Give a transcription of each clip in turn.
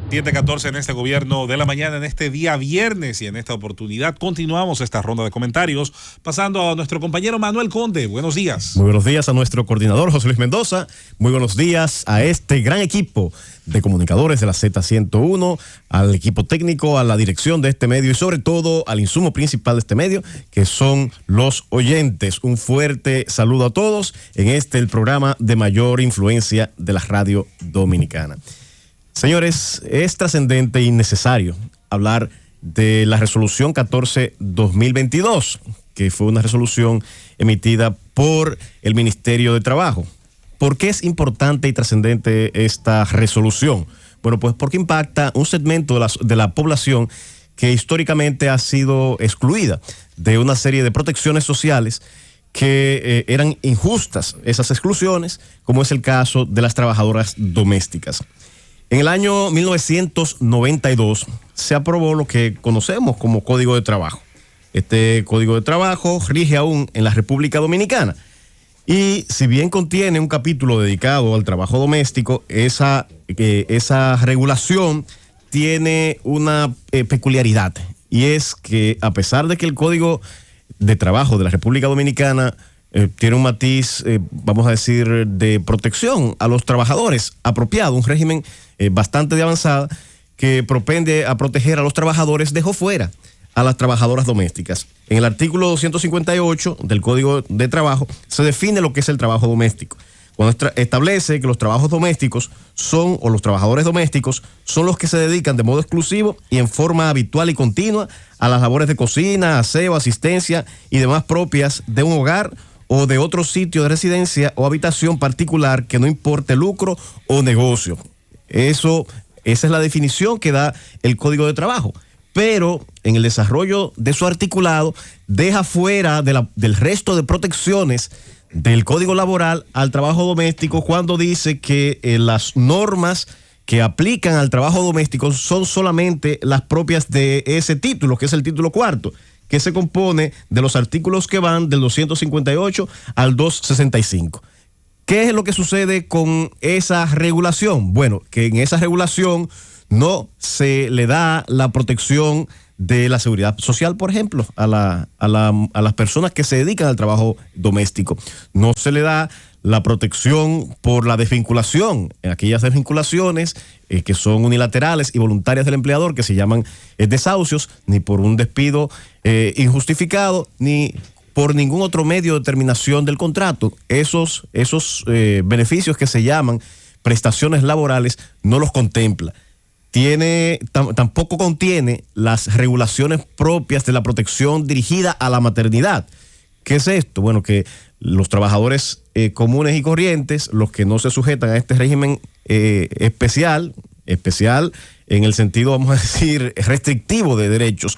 7:14 en este gobierno de la mañana, en este día viernes, y en esta oportunidad continuamos esta ronda de comentarios, pasando a nuestro compañero Manuel Conde. Buenos días. Muy buenos días a nuestro coordinador José Luis Mendoza. Muy buenos días a este gran equipo de comunicadores de la Z101, al equipo técnico, a la dirección de este medio y sobre todo al insumo principal de este medio, que son los oyentes. Un fuerte saludo a todos en el programa de mayor influencia de la radio dominicana. Señores, es trascendente y necesario hablar de la resolución 14-2022, que fue una resolución emitida por el Ministerio de Trabajo. ¿Por qué es importante y trascendente esta resolución? Bueno, pues porque impacta un segmento de la población que históricamente ha sido excluida de una serie de protecciones sociales que eran injustas, esas exclusiones, como es el caso de las trabajadoras domésticas. En el año 1992 se aprobó lo que conocemos como Código de Trabajo. Este Código de Trabajo rige aún en la República Dominicana. Y si bien contiene un capítulo dedicado al trabajo doméstico, esa regulación tiene una peculiaridad. Y es que a pesar de que el Código de Trabajo de la República Dominicana tiene un matiz, vamos a decir, de protección a los trabajadores apropiado, un régimen bastante de avanzada que propende a proteger a los trabajadores, dejó fuera a las trabajadoras domésticas. En el artículo 258 del Código de Trabajo se define lo que es el trabajo doméstico. Cuando establece que los trabajos domésticos los trabajadores domésticos son los que se dedican de modo exclusivo y en forma habitual y continua a las labores de cocina, aseo, asistencia y demás propias de un hogar o de otro sitio de residencia o habitación particular que no importe lucro o negocio. Esa es la definición que da el Código de Trabajo. Pero en el desarrollo de su articulado deja fuera del resto de protecciones del Código Laboral al trabajo doméstico cuando dice que las normas que aplican al trabajo doméstico son solamente las propias de ese título, que es el título cuarto, que se compone de los artículos que van del 258 al 265. ¿Qué es lo que sucede con esa regulación? Bueno, que en esa regulación no se le da la protección de la seguridad social, por ejemplo, a las personas que se dedican al trabajo doméstico. No se le da la protección por la desvinculación, aquellas desvinculaciones que son unilaterales y voluntarias del empleador, que se llaman desahucios, ni por un despido injustificado, ni por ningún otro medio de terminación del contrato. Esos beneficios que se llaman prestaciones laborales no los contempla. Tampoco contiene las regulaciones propias de la protección dirigida a la maternidad. ¿Qué es esto? Bueno, que los trabajadores comunes y corrientes, los que no se sujetan a este régimen especial en el sentido, vamos a decir, restrictivo de derechos.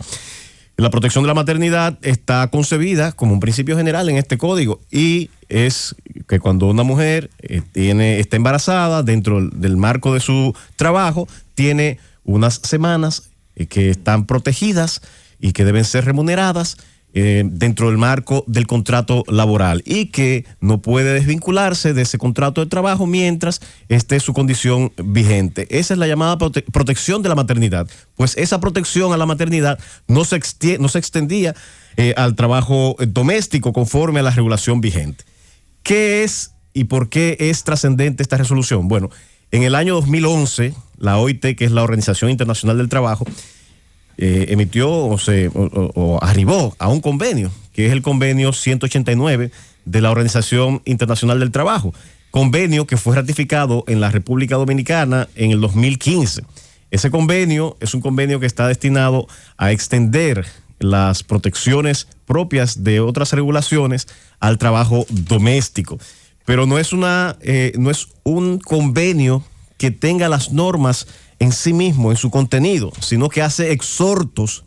La protección de la maternidad está concebida como un principio general en este código y es que cuando una mujer está embarazada dentro del marco de su trabajo, tiene unas semanas que están protegidas y que deben ser remuneradas dentro del marco del contrato laboral y que no puede desvincularse de ese contrato de trabajo mientras esté su condición vigente. Esa es la llamada protección de la maternidad. Pues esa protección a la maternidad no se extendía al trabajo doméstico conforme a la regulación vigente. ¿Qué es y por qué es trascendente esta resolución? Bueno, en el año 2011, la OIT, que es la Organización Internacional del Trabajo, emitió o arribó a un convenio, que es el convenio 189 de la Organización Internacional del Trabajo, convenio que fue ratificado en la República Dominicana en el 2015. Ese convenio es un convenio que está destinado a extender las protecciones propias de otras regulaciones al trabajo doméstico, pero no es un convenio que tenga las normas en sí mismo, en su contenido, sino que hace exhortos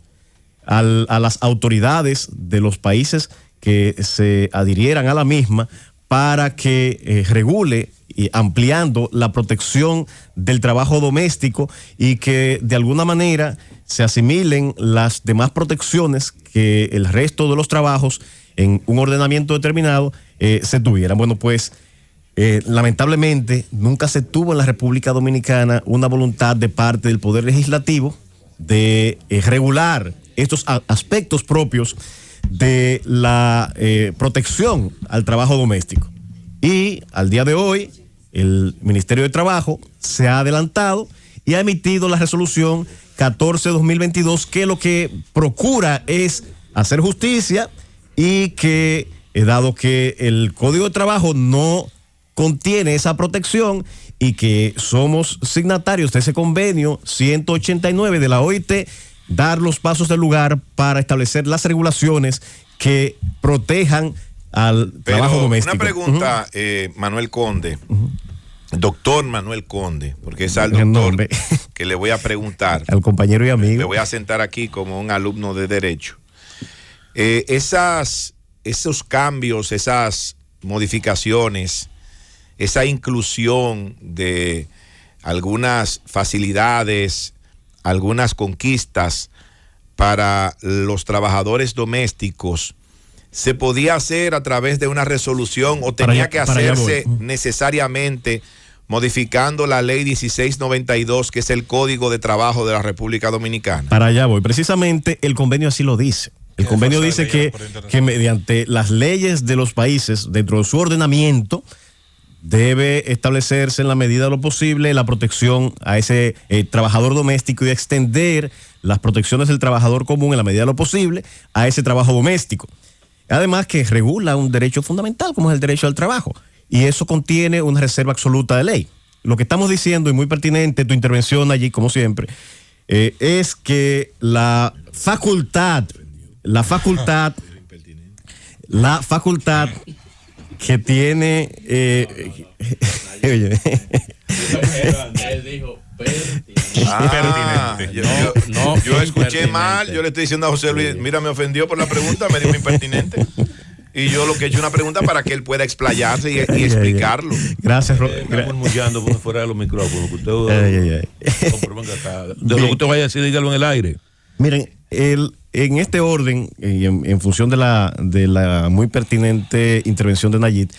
a las autoridades de los países que se adhirieran a la misma para que regule ampliando la protección del trabajo doméstico y que de alguna manera se asimilen las demás protecciones que el resto de los trabajos en un ordenamiento determinado se tuvieran. Bueno, pues lamentablemente nunca se tuvo en la República Dominicana una voluntad de parte del Poder Legislativo de regular estos aspectos propios de la protección al trabajo doméstico. Y al día de hoy, el Ministerio de Trabajo se ha adelantado y ha emitido la resolución 14-2022, que lo que procura es hacer justicia y que, dado que el Código de Trabajo no contiene esa protección y que somos signatarios de ese convenio 189 de la OIT, dar los pasos del lugar para establecer las regulaciones que protejan al trabajo doméstico. Una pregunta, Manuel Conde, doctor Manuel Conde, porque es al doctor que le voy a preguntar. Al compañero y amigo. Le voy a sentar aquí como un alumno de Derecho. Esos cambios, esas modificaciones, esa inclusión de algunas facilidades, algunas conquistas para los trabajadores domésticos, ¿se podía hacer a través de una resolución o tenía que hacerse necesariamente modificando la ley 1692, que es el Código de Trabajo de la República Dominicana? Para allá voy. Precisamente el convenio así lo dice. El convenio dice que mediante las leyes de los países, dentro de su ordenamiento, debe establecerse en la medida de lo posible la protección a ese trabajador doméstico y extender las protecciones del trabajador común en la medida de lo posible a ese trabajo doméstico. Además que regula un derecho fundamental como es el derecho al trabajo, y eso contiene una reserva absoluta de ley. Lo que estamos diciendo, y muy pertinente tu intervención allí como siempre, es que la facultad que tiene yo escuché mal, yo le estoy diciendo a José Luis, mira, me ofendió por la pregunta, me dijo impertinente. Y yo lo que he hecho es una pregunta para que él pueda explayarse y explicarlo. Gracias, estamos murmullando fuera de los micrófonos. Que usted, de lo que usted vaya a decir, dígalo en el aire. Miren, en este orden, y en función de la muy pertinente intervención de Nayib,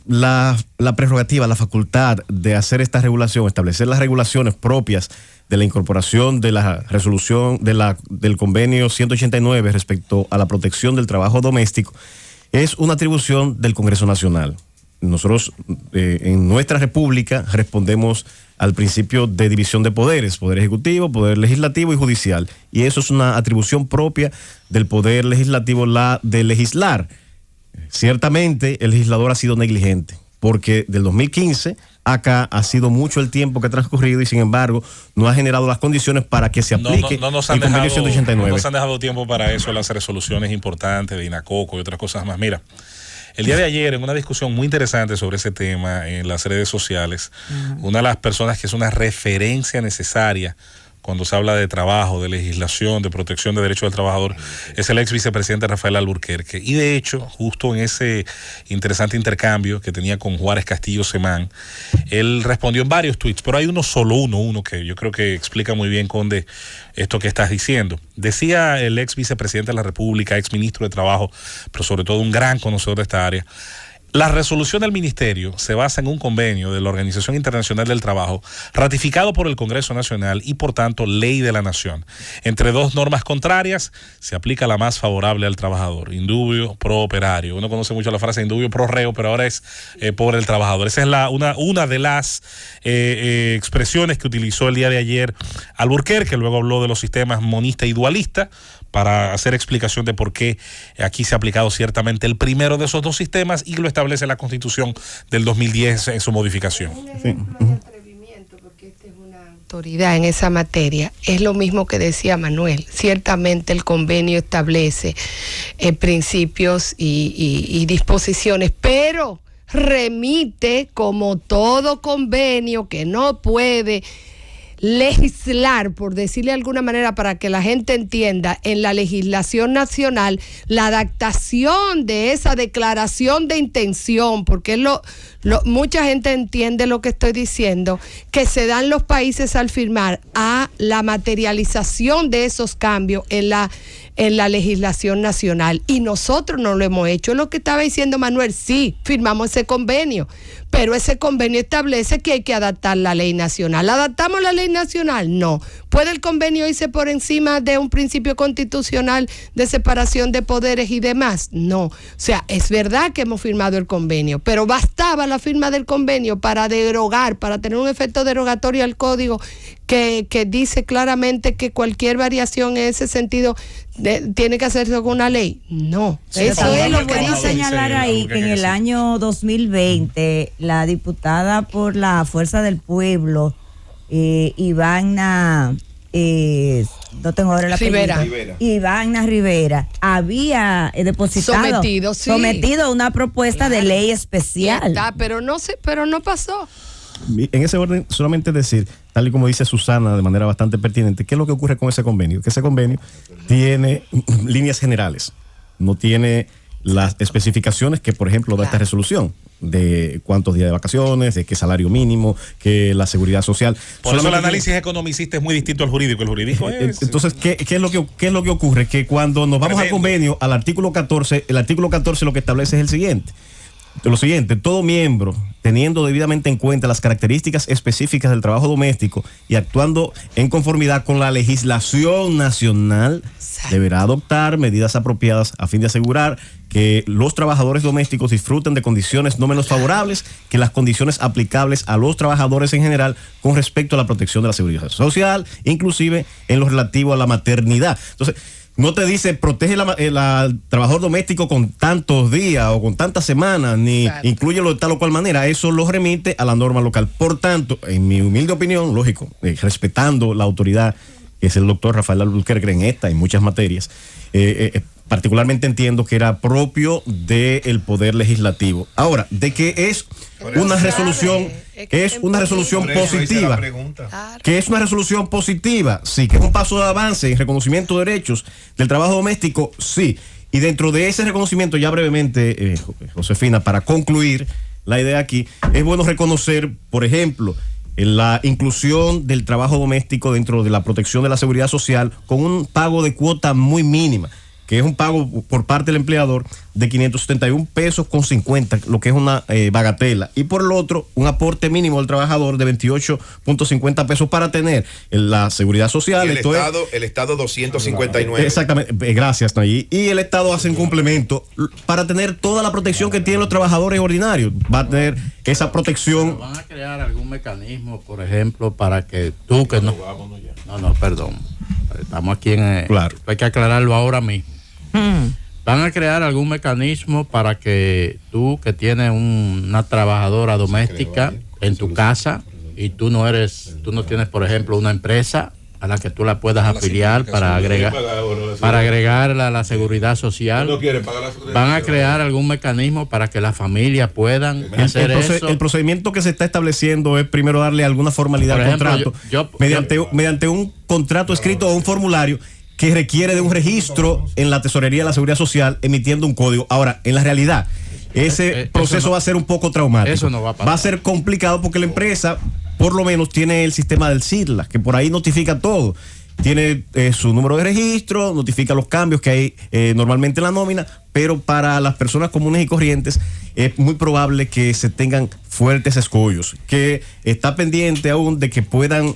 la prerrogativa, la facultad de hacer esta regulación, establecer las regulaciones propias de la incorporación de la resolución del convenio 189 respecto a la protección del trabajo doméstico, es una atribución del Congreso Nacional. Nosotros en nuestra república respondemos al principio de división de poderes, poder ejecutivo, poder legislativo y judicial, y eso es una atribución propia del poder legislativo, la de legislar. Ciertamente el legislador ha sido negligente, porque del 2015 acá ha sido mucho el tiempo que ha transcurrido y sin embargo no ha generado las condiciones para que se aplique el convenio 189. No nos han dejado tiempo para eso, las resoluciones importantes de INACOCO y otras cosas más. Mira, el día de ayer, en una discusión muy interesante sobre ese tema en las redes sociales, una de las personas que es una referencia necesaria cuando se habla de trabajo, de legislación, de protección de derechos del trabajador, es el ex vicepresidente Rafael Alburquerque. Y de hecho, justo en ese interesante intercambio que tenía con Juárez Castillo Semán, él respondió en varios tweets, pero hay uno que yo creo que explica muy bien, Conde, esto que estás diciendo. Decía el ex vicepresidente de la República, ex ministro de Trabajo, pero sobre todo un gran conocedor de esta área: la resolución del ministerio se basa en un convenio de la Organización Internacional del Trabajo ratificado por el Congreso Nacional y por tanto ley de la nación. Entre dos normas contrarias se aplica la más favorable al trabajador, indubio pro operario. Uno conoce mucho la frase indubio pro reo, pero ahora es por el trabajador. Esa es una de las expresiones que utilizó el día de ayer Alburquerque, que luego habló de los sistemas monista y dualista, para hacer explicación de por qué aquí se ha aplicado ciertamente el primero de esos dos sistemas y lo establece la Constitución del 2010 en su modificación. Un ejemplo de atrevimiento, porque esta es una autoridad en esa materia. Es lo mismo que decía Manuel. Ciertamente el convenio establece principios y disposiciones, pero remite, como todo convenio, que no puede legislar, por decirle de alguna manera, para que la gente entienda, en la legislación nacional, la adaptación de esa declaración de intención, porque mucha gente entiende lo que estoy diciendo, que se dan los países al firmar, a la materialización de esos cambios en la legislación nacional. Y nosotros no lo hemos hecho. Lo que estaba diciendo Manuel, sí, firmamos ese convenio, pero ese convenio establece que hay que adaptar la ley nacional. ¿Adaptamos la ley nacional? No. ¿Puede el convenio irse por encima de un principio constitucional de separación de poderes y demás? No. O sea, es verdad que hemos firmado el convenio, pero bastaba la firma del convenio para derogar, para tener un efecto derogatorio al código que dice claramente que cualquier variación en ese sentido tiene que hacerse con una ley. No. Sí, eso es lo que quería señalar ahí, que en el año 2020 la diputada por la Fuerza del Pueblo, Ivana, no tengo ahora la Rivera. Ivana Rivera, había depositado, sometido una propuesta de ley especial. Pero no pasó. En ese orden, solamente decir, tal y como dice Susana de manera bastante pertinente, ¿qué es lo que ocurre con ese convenio? Que ese convenio tiene líneas generales, no tiene las especificaciones que, por ejemplo, da esta resolución, de cuántos días de vacaciones, de qué salario mínimo, que la seguridad social. Por eso el análisis economicista es muy distinto al jurídico. El jurídico es... Entonces, ¿qué es lo que ocurre? Que cuando nos vamos al convenio, al artículo 14, el artículo 14 lo que establece es lo siguiente, todo miembro, teniendo debidamente en cuenta las características específicas del trabajo doméstico y actuando en conformidad con la legislación nacional, deberá adoptar medidas apropiadas a fin de asegurar que los trabajadores domésticos disfruten de condiciones no menos favorables que las condiciones aplicables a los trabajadores en general con respecto a la protección de la seguridad social, inclusive en lo relativo a la maternidad. Entonces, no te dice protege el trabajador doméstico con tantos días o con tantas semanas, ni inclúyelo de tal o cual manera. Eso lo remite a la norma local. Por tanto, en mi humilde opinión, lógico, respetando la autoridad que es el doctor Rafael Albuquerque en esta y muchas materias, particularmente entiendo que era propio del Poder Legislativo. Ahora, de que es una resolución, positiva, que es una resolución positiva, sí, que es un paso de avance en reconocimiento de derechos del trabajo doméstico, sí. Y dentro de ese reconocimiento, ya brevemente, Josefina, para concluir la idea aquí, es bueno reconocer, por ejemplo, la inclusión del trabajo doméstico dentro de la protección de la seguridad social con un pago de cuota muy mínima, que es un pago por parte del empleador de 571 pesos con 50, lo que es una bagatela. Y por el otro, un aporte mínimo del trabajador de 28.50 pesos para tener la seguridad social. El Estado 259. Exactamente, gracias, Nayib. Y el Estado hace un complemento para tener toda la protección que tienen los trabajadores ordinarios. Va a tener esa protección. ¿Van a crear algún mecanismo, por ejemplo, para que tú que no... No, perdón. Estamos aquí en... Claro. Hay que aclararlo ahora mismo. ¿Van a crear algún mecanismo para que tú, que tienes una trabajadora doméstica en tu casa y tú no tienes, por ejemplo, una empresa a la que tú la puedas afiliar para agregarla a la seguridad social? ¿Van a crear algún mecanismo para que las familias puedan hacer eso? El procedimiento que se está estableciendo es primero darle alguna formalidad al contrato, mediante un contrato escrito o un formulario que requiere de un registro en la Tesorería de la Seguridad Social emitiendo un código. Ahora, en la realidad, ese proceso va a ser un poco traumático. Eso no va a pasar. Va a ser complicado porque la empresa, por lo menos, tiene el sistema del SIDLA, que por ahí notifica todo. Tiene su número de registro, notifica los cambios que hay normalmente en la nómina, pero para las personas comunes y corrientes es muy probable que se tengan fuertes escollos, que está pendiente aún de que puedan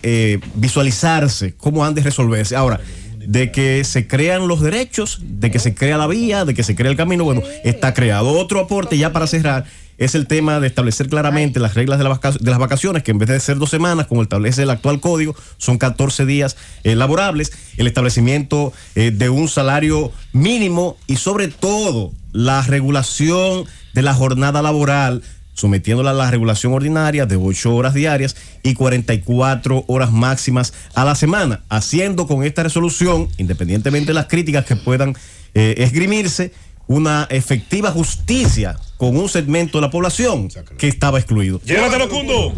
visualizarse cómo han de resolverse. Ahora, de que se crean los derechos, de que se crea la vía, de que se crea el camino, bueno, está creado. Otro aporte ya para cerrar es el tema de establecer claramente las reglas de las vacaciones, que en vez de ser 2 semanas, como establece el actual código, son 14 días laborables, el establecimiento de un salario mínimo y sobre todo la regulación de la jornada laboral, sometiéndola a la regulación ordinaria de 8 horas diarias y 44 horas máximas a la semana, haciendo con esta resolución, independientemente de las críticas que puedan esgrimirse, una efectiva justicia con un segmento de la población que estaba excluido. Llévatelo, Cundo.